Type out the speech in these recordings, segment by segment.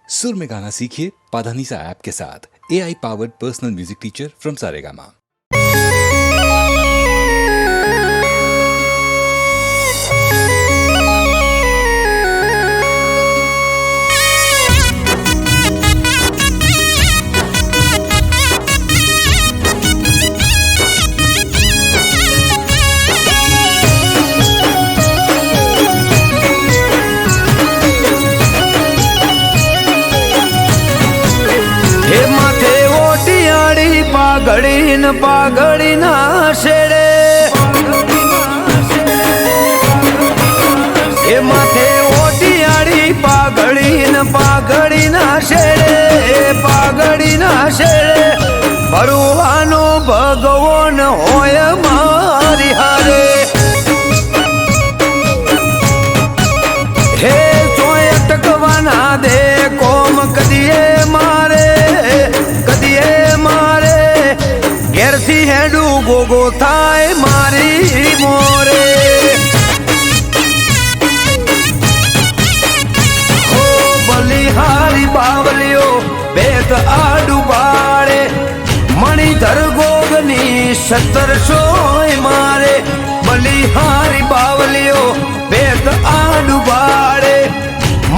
सुर में गाना सीखिए पाधानीसा ऐप के साथ। AI powered personal music teacher from Saregama. हे माथे ओटियाड़ी पागड़ी ना शेड़े, हे माथे ओटियाड़ी पागड़ी ना शेड़े भरुवानो भगवान होय मारी हारे। हे सोय अटकवाना दे कोम कदिए मारे घेरती हेडू गोगो थाय मारी मोरे। हो बलिहारी बावलियो बेत आडू बाड़े मणिधर गोगनी 1700 मारे। बलिहारी बावलियो बेत आडू बाड़े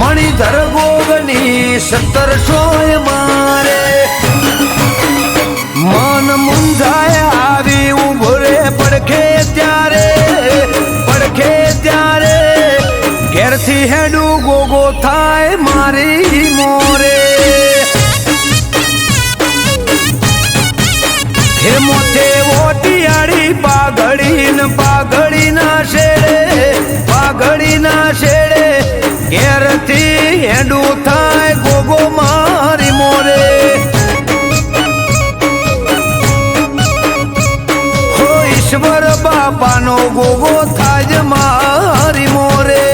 मणिधर गोगनी 1700 मारे। मन मुंझाया आवी उभरे पड़खे त्यारे घेर थी हेडू गोगो थाय मारी मोरे। हे मोथे ओटियाड़ी पागड़ी ना शेड़े घेर थी हेडू थाय गोगो मारी मोरे। ईश्वर बापानो गोगो थाज मारी मोरे।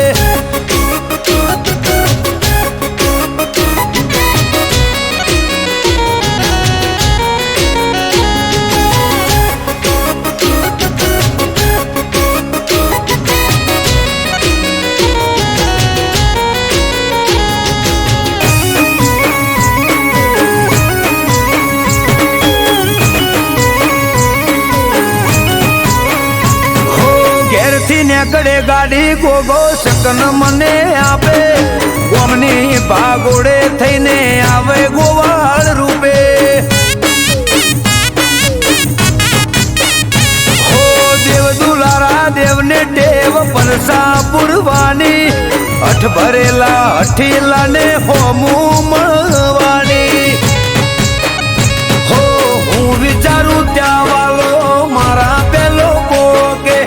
નેકડે ગાડી ગોગો શકન મને આપે ગોમની ભાગોડે થઈને આવે ગોવાળ રૂપે। હો દેવ દુલારા દેવને ટેવ પરસા પુરવાની અઠ ભરેલા અઠીલા ને હોમું મળવાની। હો હું વિચારું ત્યાં વાલો મારા પેલો કોકે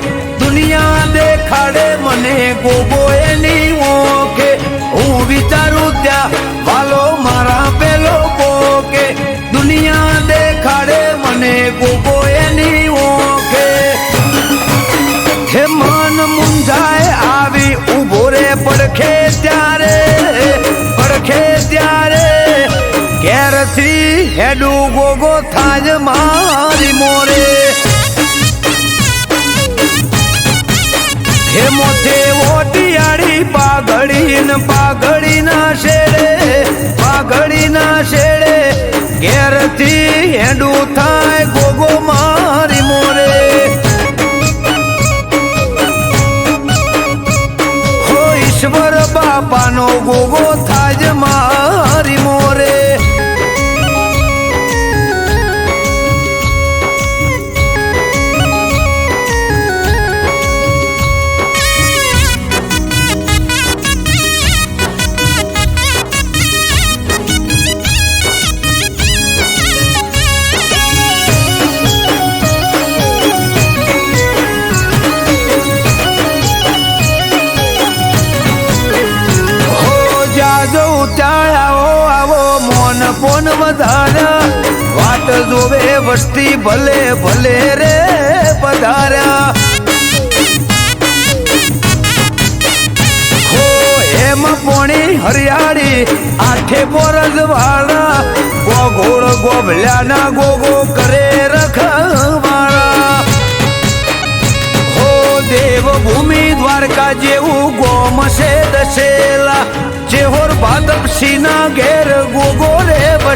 दुनिया देखाड़े मने गोगो एनी ओके। हूँ विचारू त्या वालो मारा पेलो कोके दुनिया देखाड़े मने गोगो एनी ओके। हे मन मुंझाए आवी उभोरे पड़खे त्यारे घेर थी हेडू गोगो थाज मारी मोरे। हे मोथे ओटियाड़ी पागड़ी ना शेड़े घेर थी हेडू थाय गोगो मारी मोरे। हो ईश्वर बापानो गोगो थाज मारी मोरे। પોન વધાર્યા વાટ જોવે વસ્તી ભલે ભલે રે પધાર્યા। હો હેમ પોણી હરિયાળી આઠે બોરજ વાળા ગોગોળ ગોભલ્યા ના ગોગો કરે રખવાળા। હો દેવભૂમિ દ્વારકા જેવું ગોમ છે દશેલા ચેહોર ભાદપ સિંહના ઘેર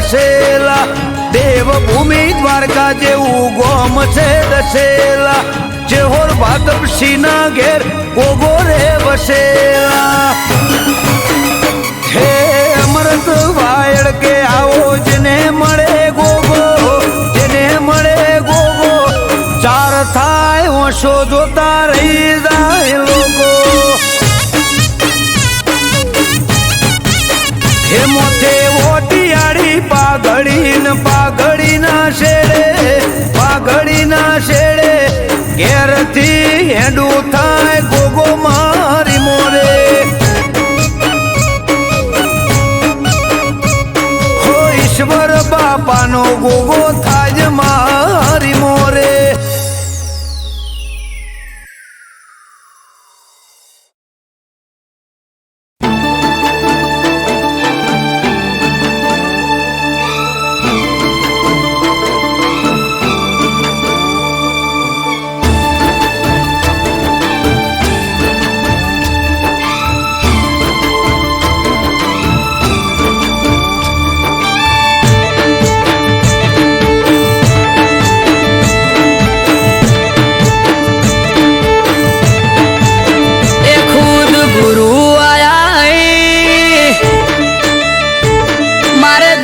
વસેલા દેવભૂમિ દ્વારકા જેવું ગોમ છે દસેલા ચેહોર ભાગવસિંહ ના ઘેર ગોગો રે વસેલા હે અમૃત વાયડ કે આવો જેને મળે ગોગો જેને મળે ગોગો ચાર થાય ઓછો જોતા રહી જાય લોકો હે મોથે ઓટિયાળી પાઘડી ના શેડે ઘેરથી હેડું થાય ગોગો મારી મોરે હો ઈશ્વર બાપાનો ગોગો થાય મારી મોરે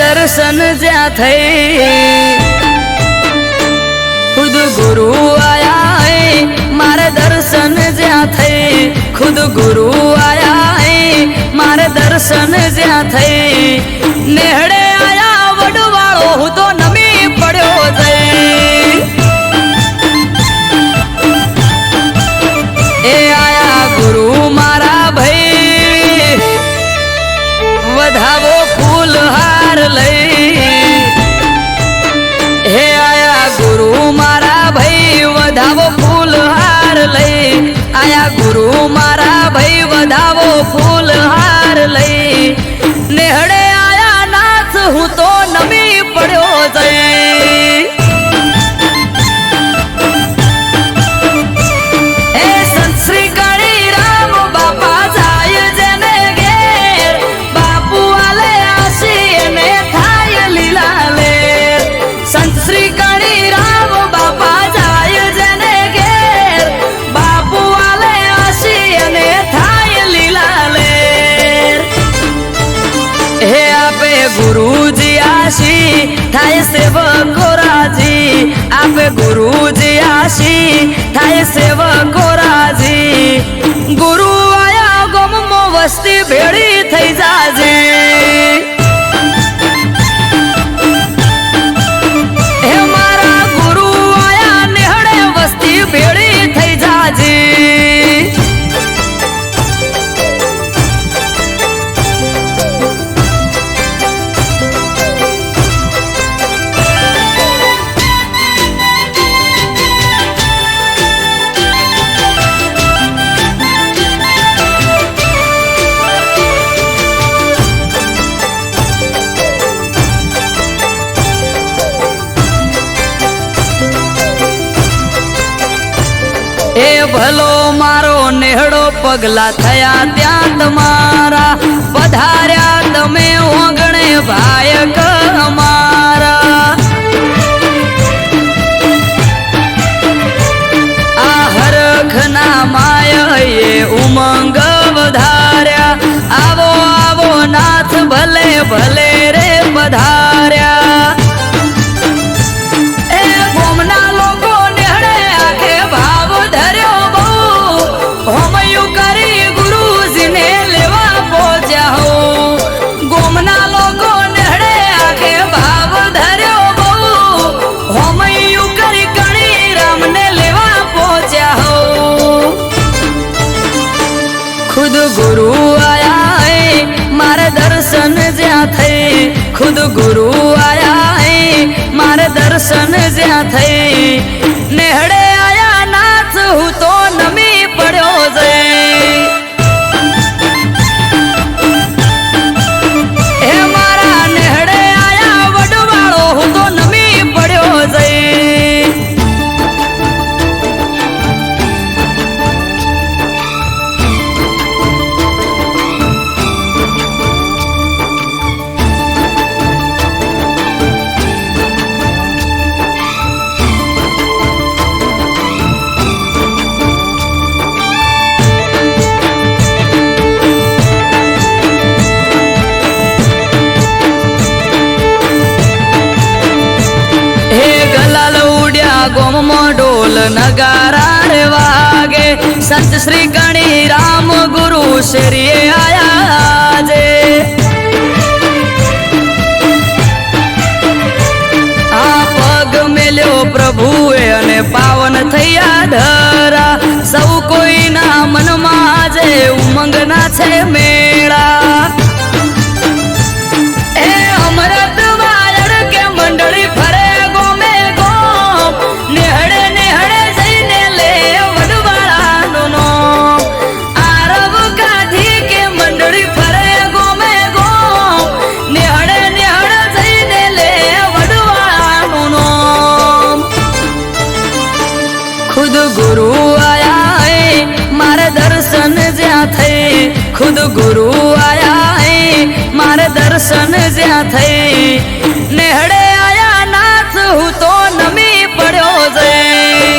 દર્શન જ્યાં થઈ ખુદ ગુરુ આયા મારે દર્શન જ્યાં થઈ ખુદ ગુરુ આયા મારે દર્શન જ્યાં થઈ નેહડે આયા વડવાળો હું તો નમી પડ્યો જઈ એ આયા ગુરુ મારા ભાઈ વધાવો ફૂલ હાર લઈ હે આયા ગુરુ મારા ભાઈ વધાવો ફૂલ હાર લઈ આયા ગુરુ મારા ભાઈ વધાવો ફૂલ હાર લઈ નેહડે આયા નાથ હું તો નમી પડ્યો જઈ એ સંત શ્રી કાળી રામ બાપા જાય જેને ઘેર બાપુ આલે આશી એને થાય લીલા લે સંત શ્રી કાળી રામ બાપા જાય જેને ઘેર બાપુ આલે આશી એને થાય લીલા લે હે આપે ગુરુજી આશી થાય સેવકો રાજી આપે ગુરુજી આશી થાય સેવકો રાજી ગુરુ આયા ગમમો વસ્તી ભેળી થઈ જાજે હે મારા ગુરુ આયા નેહડે વસ્તી ભેળી થઈ જાજે એ ભલો મારો નેહડો પગલા થયા ત્યાં તમારા પધાર્યા તમે ઓગણે ભાયક અમારા આ હરખના માયે ઉમંગ વધાર્યા આવો આવો નાથ ભલે ભલે રે પધાર્યા એ ગોમના લોકો નેહડે આખે ભાવ ધર્યો બહુ હોમયું કરી ગુરુજીને લેવા પહોંચ્યા હો ગોમના લોકો નેહડે આખે ભાવ ધર્યો બહુ હોમયું કરી કણી રામને લેવા પહોંચ્યા હો ખુદ ગુરુ આયા મારે દર્શન જ્યાં થઈ ખુદ ગુરુ આયા મારે દર્શન જ્યાં થઈ નેહડે આયા નાથ હું તો નમી પડ્યો જઈ હે મારા નેહડે આયા વડવાળો હું તો નમી પડ્યો જઈ મારા ગોમમાં ઢોલ નગારા રે વાગે સંત શ્રી ગણી રામ ગુરુ શેરીએ આયા જે આ પગ મેલ્યો પ્રભુએ અને પાવન થયા ધરા સૌ કોઈના મનમાં આજે ઉમંગના છે મેળા એ અમૃત વાયડ કે મંડળી ફરે ગોમે ગોમ નેહડે નેહડે જઈને લે વડવાળાનો નામ આરબ કાઢી કે મંડળી ફરે ગોમે ગોમ નેહડે નેહડે જઈને લે વડવાળાનો નામ ખુદ ગુરુ આયા હે મારે દર્શન જ્યાં થઈ ખુદ ગુરુ આયા હે મારે દર્શન જ્યાં થઈ નેહડે આયા નાથ હું તો નમી પડ્યો જઈ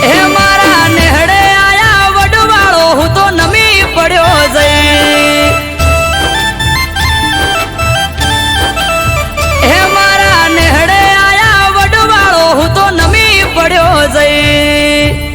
હે મારા નેહડે આયા વડવાળો હું તો નમી પડ્યો જઈ હે મારા નેહડે આયા વડવાળો હું તો નમી પડ્યો જઈ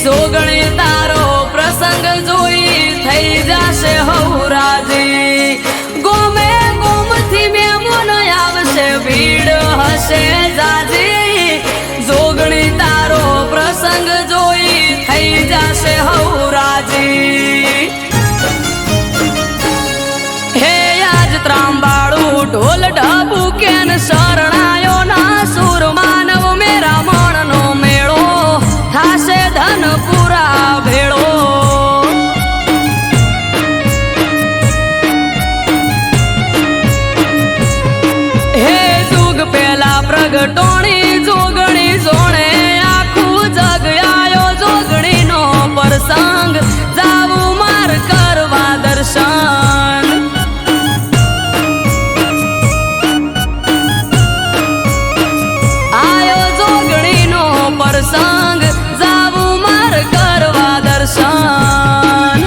જોગણી તારો પ્રસંગ જોઈ થઈ જશે હૌરાજી ગોમે ગોમથી મેમન આવશે ભીડ હશે જાજી જોગણી તારો પ્રસંગ જોઈ થઈ જશે હૌરાજી હે આજ ત્રાંબાળું ઢોલ ઢબુ કેન શરણાયો ના સુર માનવ મેરા મણનો મેળો થાશે ધનપુરા ભેળો હે જુગ પેલા પ્રગટોણી જોગણી જોણે આખું જગ આયો જોગણીનો પ્રસંગ જાવું માર કરવા દર્શન આયો જોગણીનો પ્રસંગ જાવું માર કરવા દર્શન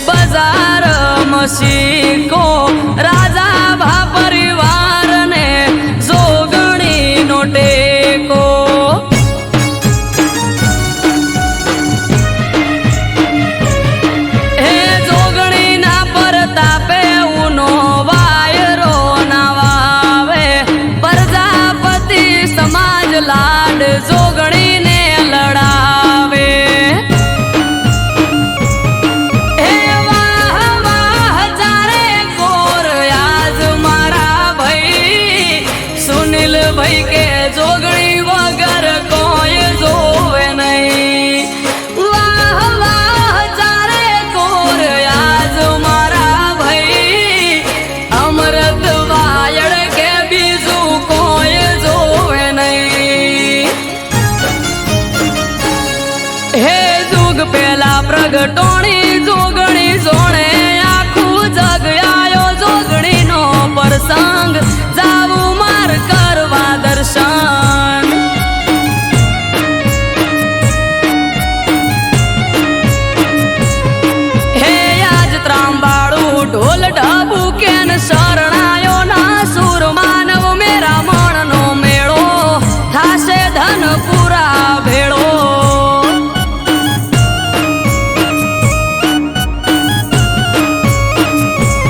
બજાર મસીકો રાજા ભા પરિવાર ને જોગણી નો ટેકો હે જોગણી ના પરતાપે ઉનો વાયરો ના વાવે પ્રજાપતિ સમાજ લાડ જોગણી ને લડાવે ભાઈ કે જોગણી વગર કોઈ જોવે નહીં વાહ વાહ ચારે કોર આજ મારા ભાઈ અમૃત વાયડ કે બીજું કોઈ જોવે નહીં હે જુગ પેલા પ્રગટોણી જોગણી જોણે આખું જગ આયો જોગણીનો પ્રસંગ જાવું માર કરવા દર્શન હે આજ ત્રાંબાળું ઢોલ ઢબુ કેન શરણાયો ના સુર માનવ મેરા મણનો મેળો થાશે ધનપુરા ભેળો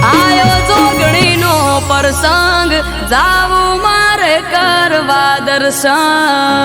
આયો જોગણીનો પ્રસંગ જાવું મારે કરવા દર્શન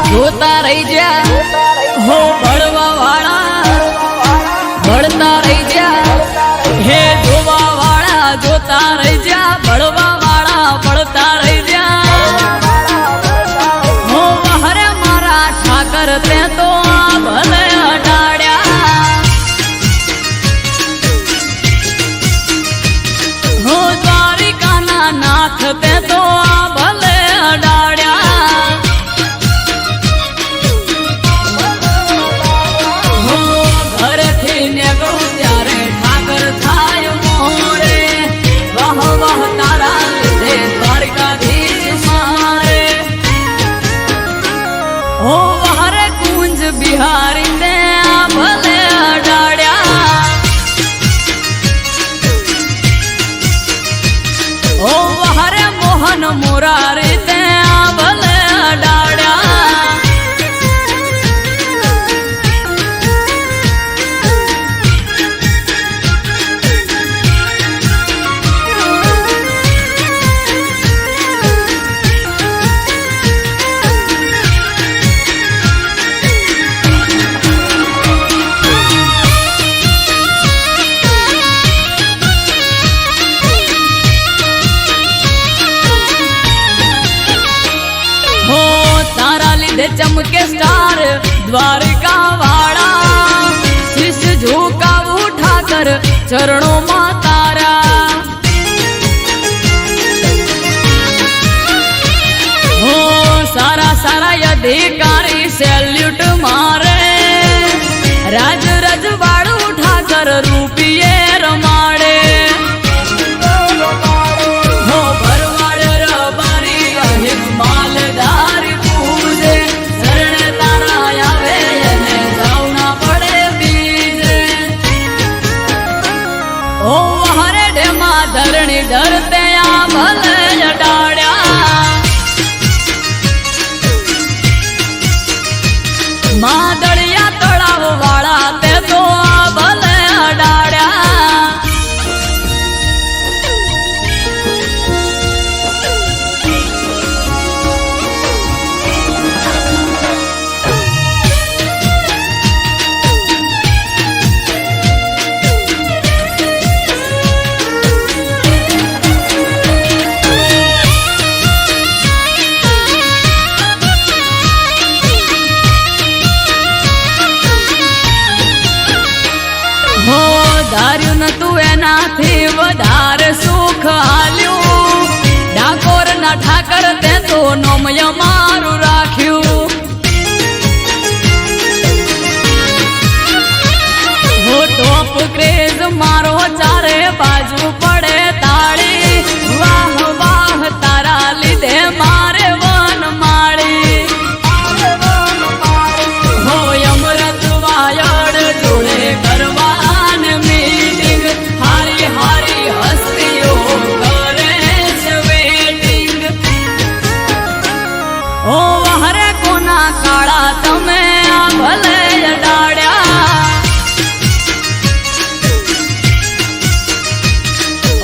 જોતા રહી જા હો ભળવા વાળા ભળતા રહી જા હે જોવા વાળા જોતા રહી જા ભળવા વાળા ભળતા રહી જા હો હરે મારા ઠાકર તે તો ભલે અડાડ્યા હો દ્વારિકાના નાથ તે તો ભલે અડાડ્યા मुरारी ते भले अडाड्या। चमके स्टार द्वारिका वाड़ा, शीश झुका उठाकर चरणों में तारा। हो सारा सारा अधिकारी सैल्यूट मारे, राज रजवाड़ उठाकर रूपिये रमाड़े। हो भरवाड़ रबारी अहित मालदारी पूजे, धरणी धरते भले अडाड्या। मादड़िया तड़ाव वाला ते तो भले अडाड्या। धार्यु न तू एनाथी वधारे सुख हाल्यू, डाकोर न ठाकर ते तो नोमय मारू राख्यू। हो टॉप क्रेज मारो चारे बाजू पड़े ताड़ी, वाह वाह तारा लीधे मारे वन माड़ी। हो अमृत वायड़ जोड़े करवा काड़ा तमे भले अडाड्या।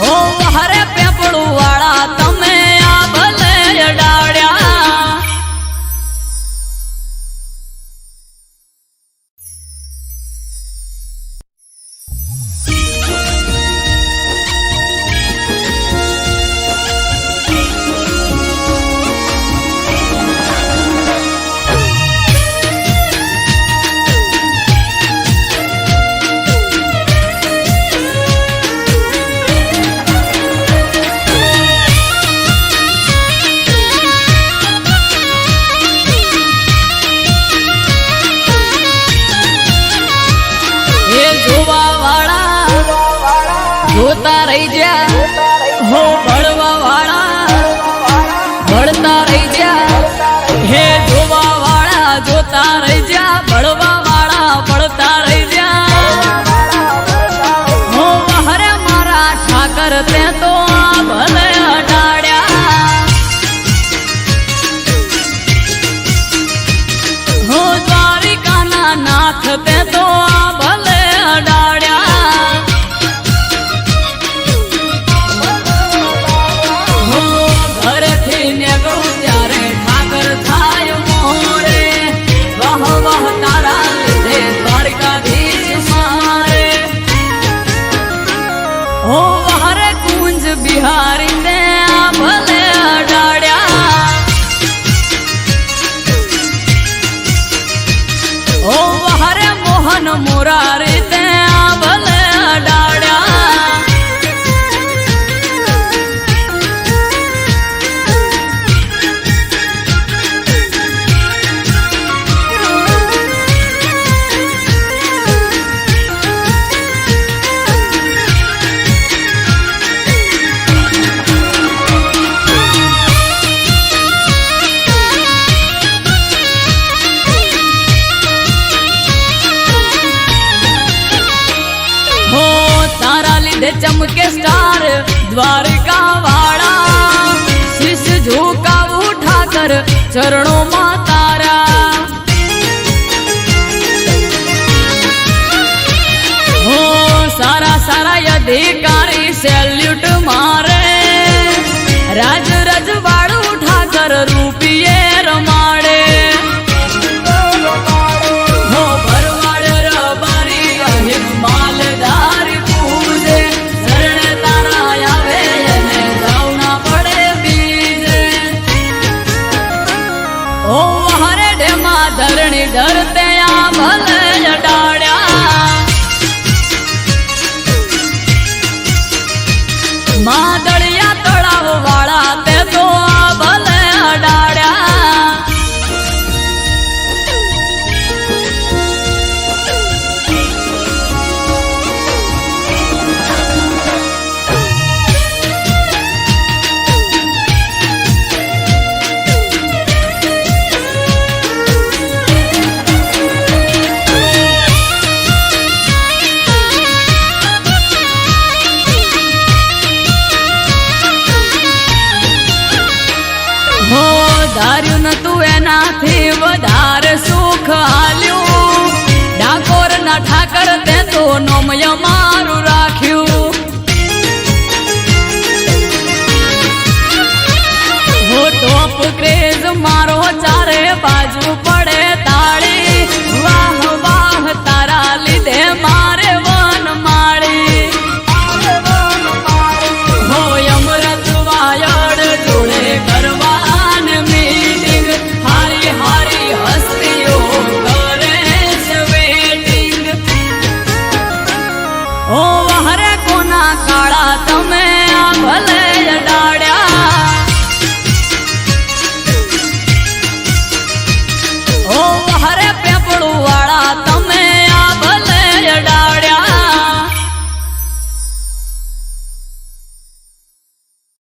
ओ हरे पेपड़ू वाला तमे भले अडाड्या। जोता रही जा हो बड़वा वाला, बढ़ता रही जा हे जोवा वाला। जोता रही जा बड़वा वाला, बढ़ता रही जा। हो हरे मारा ठाकर ते तो भले अडाड्या। हो द्वारिका ना नाथ ते तो भले अडाड्या। बिहारी ते भले अडाड्या। ओ हरे मोहन मुरारी ते भले अडाड्या। ચરણોમાં તારા હો સારા સારા અધિકારી સેલ્યુટ મારે રાજ રજવાડું ઠાકર રૂપિયે રમાડે હો ભરવાડ રબારી અહિત માલધાર પૂજે શરણ તારા આવે એને જાવના પડે બીજે ઓ હરે ડેમાં ધરણી ધરતે આ ભલે અડાડ્યા માદળિયા તળાવ વાળા તે તો આ ભલે અડાડ્યા હો ધાર્યું નતું એનાથી વધારે સુખ હાલ્યું ડાકોર ના ઠાકર તે તો નોમયમાં